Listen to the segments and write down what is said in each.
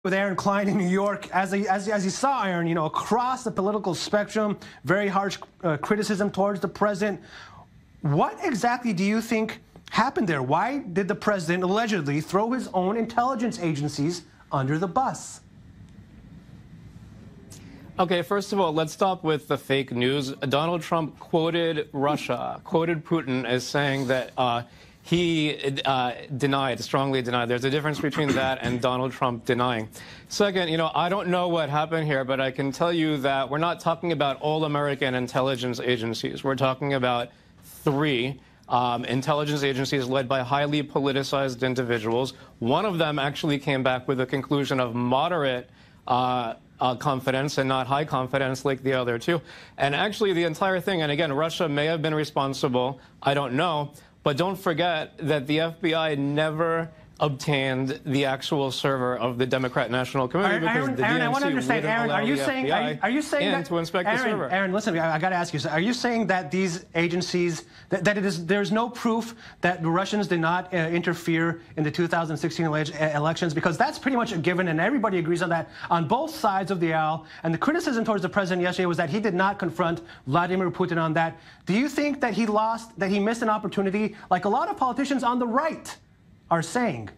With Aaron Klein in New York, as you saw, Aaron, across the political spectrum, very harsh criticism towards the president. What exactly do you think happened there? Why did the president allegedly throw his own intelligence agencies under the bus? Okay, first of all, let's stop with the fake news. Donald Trump quoted Russia, quoted Putin as saying that he strongly denied. There's a difference between that and Donald Trump denying. Second, I don't know what happened here, but I can tell you that we're not talking about all American intelligence agencies. We're talking about three intelligence agencies led by highly politicized individuals. One of them actually came back with a conclusion of moderate confidence and not high confidence like the other two. And actually the entire thing, and again, Russia may have been responsible, I don't know, but don't forget that the FBI never obtained the actual server of the Democrat National Committee because the DNC I want to understand, Aaron, are you saying that to inspect the server? Aaron, listen, I got to ask you, are you saying that these agencies, there's no proof that the Russians did not interfere in the 2016 elections? Because that's pretty much a given, and everybody agrees on that on both sides of the aisle. And the criticism towards the president yesterday was that he did not confront Vladimir Putin on that. Do you think that he missed an opportunity, like a lot of politicians on the right are saying?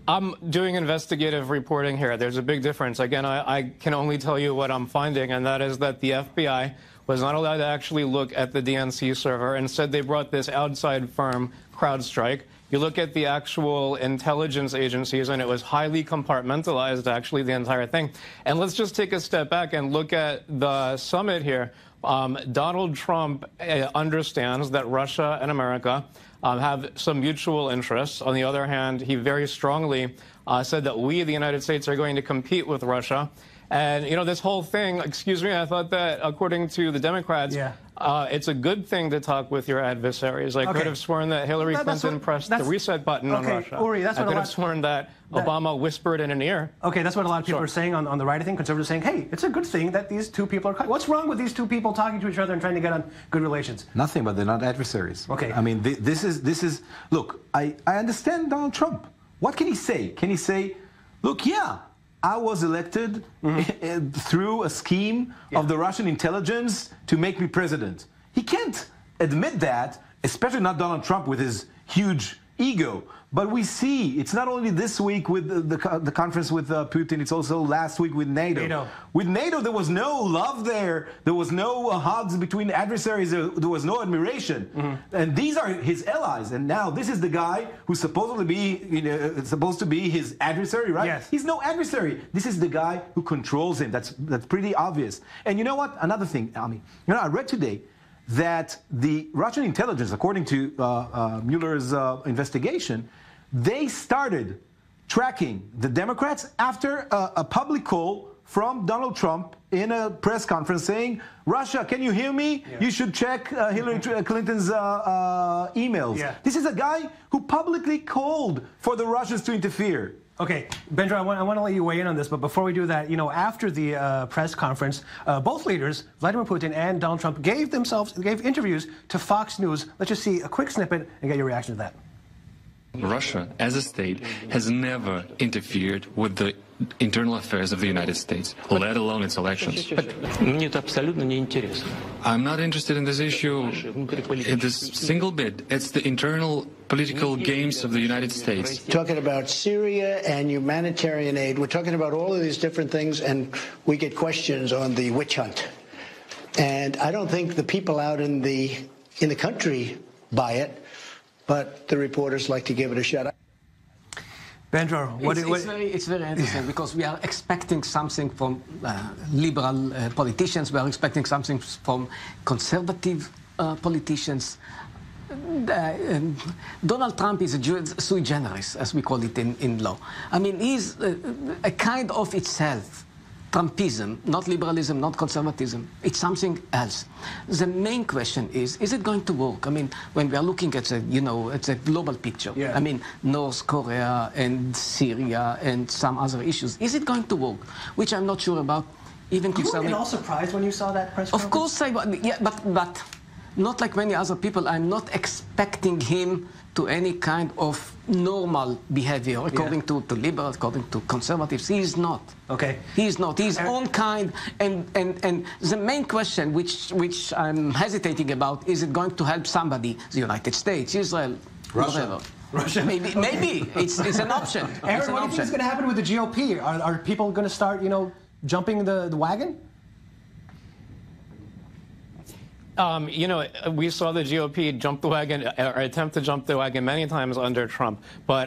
I'm doing investigative reporting here. There's a big difference. Again, I can only tell you what I'm finding, and that is that the FBI was not allowed to actually look at the DNC server. Instead, they brought this outside firm, CrowdStrike. You look at the actual intelligence agencies, and it was highly compartmentalized, actually, the entire thing. And let's just take a step back and look at the summit here. Donald Trump understands that Russia and America have some mutual interests. On the other hand, he very strongly said that we, the United States, are going to compete with Russia. And, this whole thing, excuse me, I thought that according to the Democrats, it's a good thing to talk with your adversaries. I could have sworn that Hillary Clinton pressed the reset button on Russia. Uri, I could have sworn that Obama whispered in an ear. Okay, that's what a lot of people are saying on the right, I think. Conservatives saying, hey, it's a good thing that these two people are... What's wrong with these two people talking to each other and trying to get on good relations? Nothing, but they're not adversaries. Okay. I mean, this is... Look, I understand Donald Trump. What can he say? Can he say, look, yeah, I was elected through a scheme of the Russian intelligence to make me president. He can't admit that, especially not Donald Trump with his huge ego. But we see, it's not only this week with the conference with Putin, it's also last week with NATO. With NATO, there was no love there. There was no hugs between adversaries. There was no admiration. And these are his allies. And now this is the guy who's supposed to be his adversary, right? Yes. He's no adversary. This is the guy who controls him. That's pretty obvious. And you know what? Another thing, Ami. I read today that the Russian intelligence, according to Mueller's investigation, they started tracking the Democrats after a public call from Donald Trump in a press conference saying, Russia, can you hear me? Yeah. You should check Hillary Clinton's emails. Yeah. This is a guy who publicly called for the Russians to interfere. Okay, Ben-Dror, I want to let you weigh in on this, but before we do that, after the press conference, both leaders, Vladimir Putin and Donald Trump, gave interviews to Fox News. Let's just see a quick snippet and get your reaction to that. Russia, as a state, has never interfered with the internal affairs of the United States, let alone its elections. I'm not interested in this issue in this single bit. It's the internal political games of the United States. Talking about Syria and humanitarian aid, we're talking about all of these different things, and we get questions on the witch hunt. And I don't think the people out in the country buy it, but the reporters like to give it a shot. Ben-Dror, it's very interesting because we are expecting something from liberal politicians. We are expecting something from conservative politicians. Donald Trump is a sui generis, as we call it in law. I mean, he's a kind of itself. Trumpism, not liberalism, not conservatism. It's something else. The main question is it going to work? I mean, when we are looking at it's a global picture. Yeah. I mean, North Korea and Syria and some other issues. Is it going to work? Which I'm not sure about. Even you weren't at all surprised when you saw that press conference? Of course I was. Yeah, but not like many other people, I'm not expecting him to any kind of normal behavior, according to liberals, according to conservatives. He is not. Okay. He is not. He is own kind. And the main question, which I'm hesitating about, is it going to help somebody? The United States, Israel, Russia. Russia. Maybe. It's an option. Aaron, what do you think is going to happen with the GOP? Are people going to start, jumping the wagon? We saw the GOP jump the wagon, or attempt to jump the wagon many times under Trump. But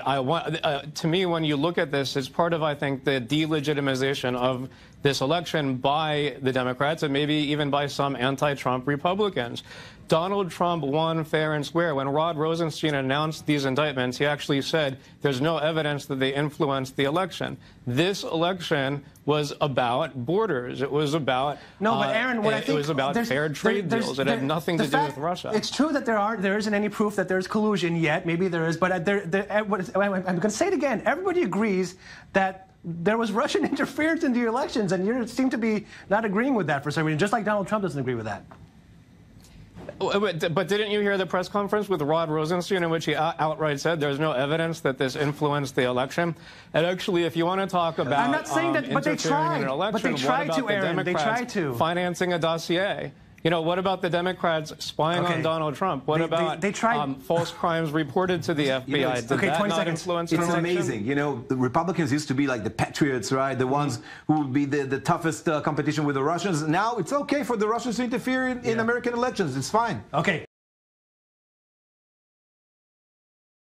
to me, when you look at this, it's part of, I think, the delegitimization of this election by the Democrats and maybe even by some anti-Trump Republicans. Donald Trump won fair and square. When Rod Rosenstein announced these indictments, he actually said there's no evidence that they influenced the election. This election was about borders. It was about but Aaron, what I think it was about fair trade deals. It had nothing to do with Russia. It's true that there isn't any proof that there's collusion yet. Maybe there is, but I'm going to say it again. Everybody agrees that there was Russian interference in the elections, and you seem to be not agreeing with that for some reason, just like Donald Trump doesn't agree with that. But didn't you hear the press conference with Rod Rosenstein in which he outright said there's no evidence that this influenced the election? And actually, if you want to talk about I'm not saying that, but they tried. In an election, but they tried what about to, Aaron. The Democrats they tried to. financing a dossier? What about the Democrats spying on Donald Trump? What about they tried false crimes reported to the FBI? Did that not influence It's the election? amazing. The Republicans used to be like the patriots, right? The ones who would be the toughest competition with the Russians. Now it's okay for the Russians to interfere in American elections. It's fine. Okay.